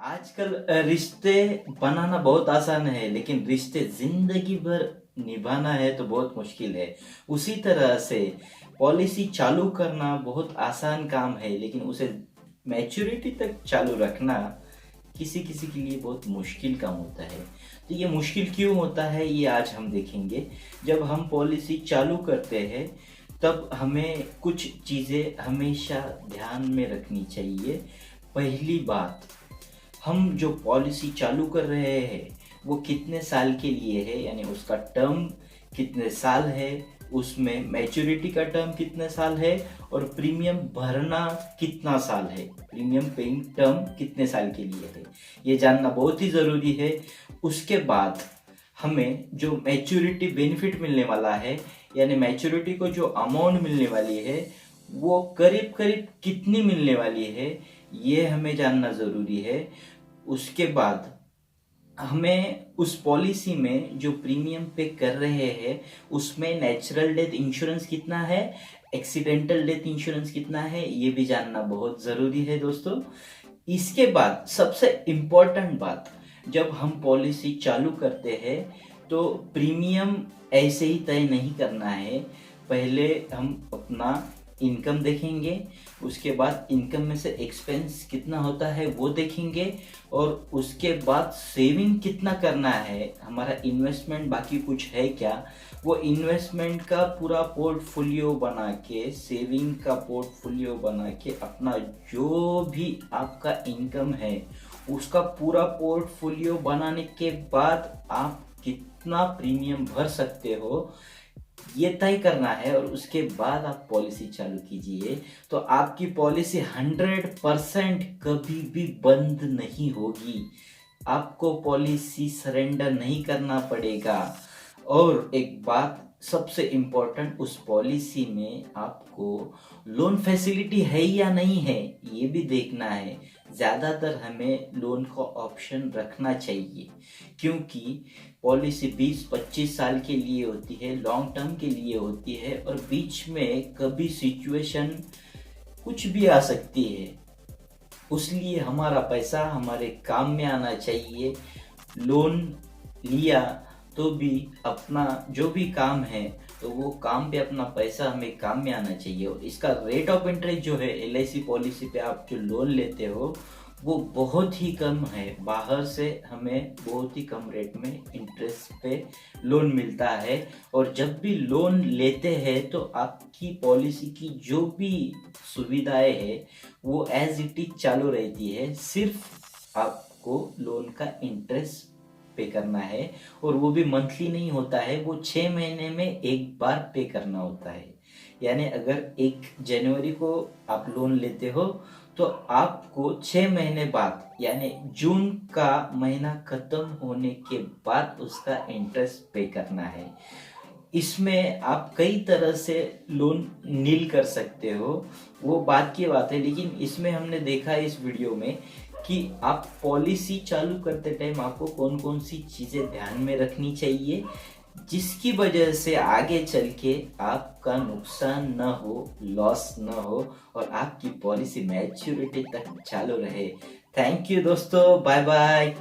आजकल रिश्ते बनाना बहुत आसान है, लेकिन रिश्ते जिंदगी भर निभाना है तो बहुत मुश्किल है। उसी तरह से पॉलिसी चालू करना बहुत आसान काम है, लेकिन उसे मैच्योरिटी तक चालू रखना किसी किसी के लिए बहुत मुश्किल काम होता है। तो ये मुश्किल क्यों होता है, ये आज हम देखेंगे। जब हम पॉलिसी चालू करते हैं तब हमें कुछ चीज़ें हमेशा ध्यान में रखनी चाहिए। पहली बात, हम जो पॉलिसी चालू कर रहे हैं वो कितने साल के लिए है, यानी उसका टर्म कितने साल है, उसमें मैच्योरिटी का टर्म कितने साल है और प्रीमियम भरना कितना साल है, प्रीमियम पेइंग टर्म कितने साल के लिए है, ये जानना बहुत ही ज़रूरी है। उसके बाद हमें जो मैच्योरिटी बेनिफिट मिलने वाला है, यानी मैच्योरिटी को जो अमाउंट मिलने वाली है वो करीब करीब कितनी मिलने वाली है, ये हमें जानना ज़रूरी है। उसके बाद हमें उस पॉलिसी में जो प्रीमियम पे कर रहे हैं उसमें नेचुरल डेथ इंश्योरेंस कितना है, एक्सीडेंटल डेथ इंश्योरेंस कितना है, ये भी जानना बहुत ज़रूरी है दोस्तों। इसके बाद सबसे इम्पोर्टेंट बात, जब हम पॉलिसी चालू करते हैं तो प्रीमियम ऐसे ही तय नहीं करना है। पहले हम अपना इनकम देखेंगे, उसके बाद इनकम में से एक्सपेंस कितना होता है वो देखेंगे, और उसके बाद सेविंग कितना करना है, हमारा इन्वेस्टमेंट बाकी कुछ है क्या, वो इन्वेस्टमेंट का पूरा पोर्टफोलियो बना के, सेविंग का पोर्टफोलियो बना के, अपना जो भी आपका इनकम है उसका पूरा पोर्टफोलियो बनाने के बाद आप कितना प्रीमियम भर सकते हो ये तय करना है, और उसके बाद आप पॉलिसी चालू कीजिए। तो आपकी पॉलिसी 100% कभी भी बंद नहीं होगी, आपको पॉलिसी सरेंडर नहीं करना पड़ेगा। और एक बात सबसे इम्पोर्टेंट, उस पॉलिसी में आपको लोन फैसिलिटी है या नहीं है ये भी देखना है। ज़्यादातर हमें लोन का ऑप्शन रखना चाहिए, क्योंकि पॉलिसी 20-25 साल के लिए होती है, लॉन्ग टर्म के लिए होती है, और बीच में कभी सिचुएशन कुछ भी आ सकती है। उसलिए हमारा पैसा हमारे काम में आना चाहिए। लोन लिया तो भी अपना जो भी काम है तो वो काम पे अपना पैसा हमें काम में आना चाहिए। और इसका रेट ऑफ इंटरेस्ट जो है LIC पॉलिसी पे आप जो लोन लेते हो वो बहुत ही कम है। बाहर से हमें बहुत ही कम रेट में इंटरेस्ट पे लोन मिलता है, और जब भी लोन लेते हैं तो आपकी पॉलिसी की जो भी सुविधाएं है वो एज इट इज चालू रहती है। सिर्फ आपको लोन का इंटरेस्ट पे करना है, और वो भी मंथली नहीं होता है, वो 6 महीने में एक बार पे करना होता है। यानी अगर 1 जनवरी को आप लोन लेते हो तो आपको 6 महीने बाद, यानी जून का महीना खत्म होने के बाद उसका इंटरेस्ट पे करना है। इसमें आप कई तरह से लोन नील कर सकते हो, वो बात की बात है, लेकिन इसमें हमने देखा है इस वीडियो में कि आप पॉलिसी चालू करते टाइम आपको कौन कौन सी चीज़ें ध्यान में रखनी चाहिए, जिसकी वजह से आगे चल के आपका नुकसान न हो, लॉस न हो, और आपकी पॉलिसी मैच्योरिटी तक चालू रहे। थैंक यू दोस्तों, बाय बाय।